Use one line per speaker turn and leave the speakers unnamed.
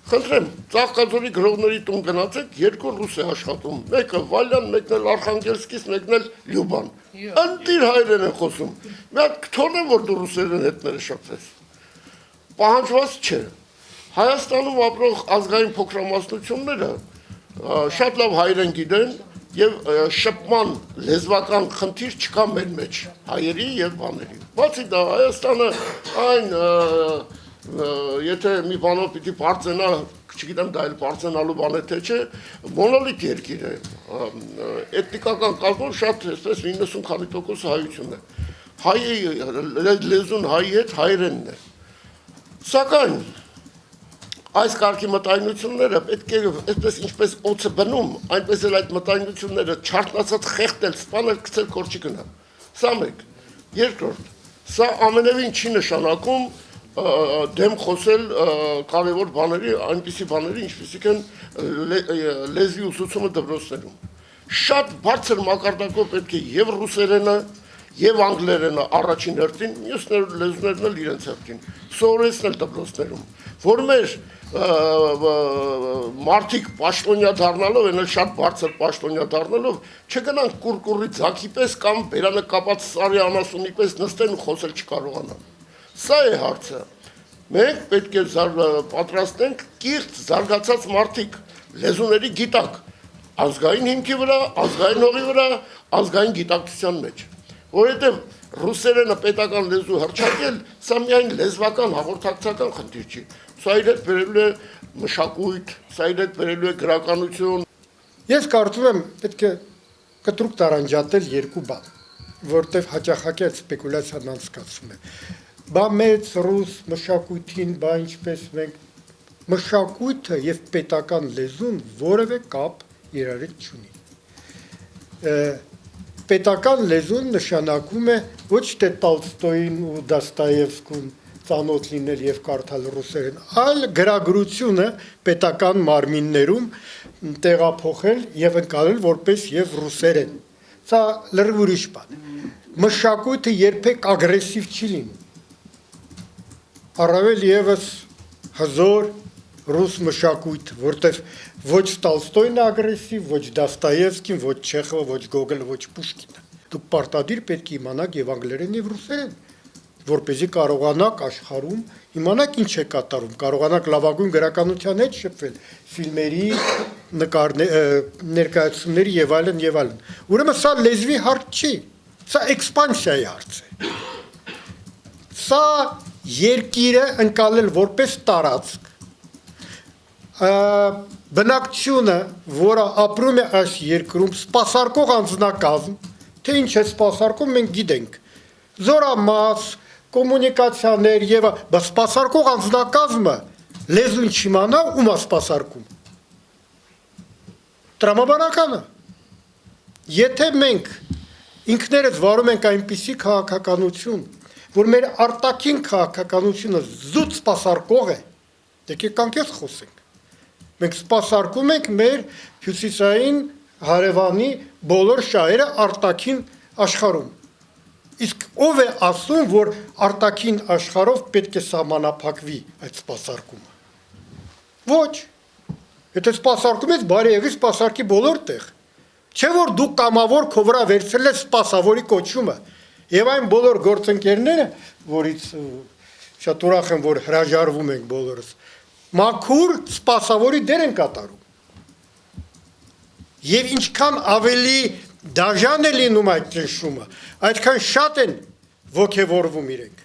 Խնդրեմ, Ծաղկաձորի գրողների տուն գնացեք, երկու ռուս է աշխատում, մեկը Վալյան, մեկն էլ Արխանգելսկից, մեկն էլ Լյուբան, ընտիր հայերեն են խոսում, մի հատ թողնեմ, որ դու ռուսերեն հետները շփվես, պահանջված չէ, Հայաստանում ապրող ազգային փոքրամասնությունները շատ լավ հայերեն գիտեն և շփման լեզվական խնդիր չկա մեր մեջ, հայերի և բաների, բացի դա Հայաստանը այն եթե մի բանով պիտի պարծենա, չգիտեմ դա էլ պարծենալու բան է թե չէ, մոնոլիտ երկիր է, էթնիկական կազմով շատ այսպես 90% հայություն է, հայի լեզուն հայի հետ հայերենն է, սակայն այս կարգի մտայնությունները պետք է այսպես ինչպես օձը բնում, այնպես էլ այդ մտայնությունները չարտնացած խեղտել, սպանել, գցել կորչի գնա, սա մեկ, երկրորդ, սա ամենևին չի նշանակում դեմ խոսել կարևոր բաների, այնպիսի բաների, ինչպիսիք են լեզվի ուսուցումը դպրոցներում։ Շատ բարձր մակարդակով պետք է և ռուսերենը, և անգլերենը առաջին հերթին, մյուս լեզուներն էլ իրենց հերթին, սովորեցնել դպրոցներում, որ մեր մարդիկ պաշտոնյա դառնալով, են էլ շատ բարձր պաշտոնյա դառնալով, չգնանք կուրկուրի ձագի պես կամ բերանը կապած սարի անասունի պես նստեն ու խոսել չկարողանան։ Սա է հարցը, մենք պետք է պատրաստենք կիրթ զարգացած մարդիկ, լեզուների գիտակ, ազգային հիմքի վրա, ազգային հողի վրա, ազգային գիտակցության մեջ, որովհետև ռուսերենը պետական լեզու հռչակել, սա միայն լեզվական հաղորդակցական խնդիր չի, սա իր հետ բերելու է մշակույթ, սա իր հետ բերելու է գրականություն։
Ես կարծում եմ պետք է կտրուկ տարանջատել երկու բան, որտեղ հաճախակի այդ սպեկուլյացիան անցկացվում է։ Բա մեծ ռուս մշակույթին, բա ինչպես մենք մշակույթը և պետական լեզուն որևէ կապ իրար հետ չունի։ Պետական լեզուն նշանակում է ոչ թե Տոլստոյին ու Դոստոևսկուն ծանոթ լինել և կարդալ ռուսերեն, այլ գրագրությունը պետական մարմիններում տեղափոխել և ընկալել որպես և ռուսերեն։ Սա լրիվ ուրիշ բան։ Մշակույթը երբեք ագրեսիվ չի լինում։ Առավել ևս հզոր ռուս մշակույթ, որտեղ ոչ Տոլստոյն ագրեսիվ, ոչ Դոստոևսկին, ոչ Չեխովը, ոչ Գոգոլը, ոչ Պուշկինը։ Դուք պարտադիր պետք է իմանաք և անգլերեն և ռուսերեն, որպեսզի կարողանաք աշխարհում իմանաք ինչ է կատարում, կարողանաք լավագույն գրականության հետ շփվել, ֆիլմերի, ներկայացումների և այլն և այլն։ Ուրեմն սա լեզվի հարց չի, սա էքսպանսիայի հարց է։ Սա երկիրը ընկալել որպես տարածք, բնակչությունը, որը ապրում է այս երկրում, սպասարկող անձնակազմ, թե ինչ է սպասարկում, մենք գիտենք, զորամաս, կոմունիկացիաներ և սպասարկող անձնակազմը լեզուն չիմանա ում է սպասարկում։ Տրամաբանականը։ Եթե մենք ինքներս վարում ենք այնպիսի քաղաքականություն, որ մեր արտաքին քաղաքականությունը զուտ սպասարկող է, եկեք կանգնած խոսենք։ Մենք սպասարկում ենք մեր հյուսիսային հարևանի բոլոր շահերը արտաքին աշխարհում։ Իսկ ով է ասում, որ արտաքին աշխարհով պետք է սահմանափակվի այդ սպասարկումը։ Ոչ։ Եթե սպասարկում ես, բարի եղի սպասարկի բոլոր տեղ։ Չէ որ դու կամավոր քո վրա վերցրել ես սպասավորի կոչումը։ Եվ այն բոլոր գործընկերները, որից շատ ուրախ եմ, որ հրաժարվում ենք բոլորս, մաքուր սպասավորի դեր են կատարում։ Եվ ինչքան ավելի դաժան է լինում այդ ճնշումը, այդքան շատ են ոգևորվում իրենք։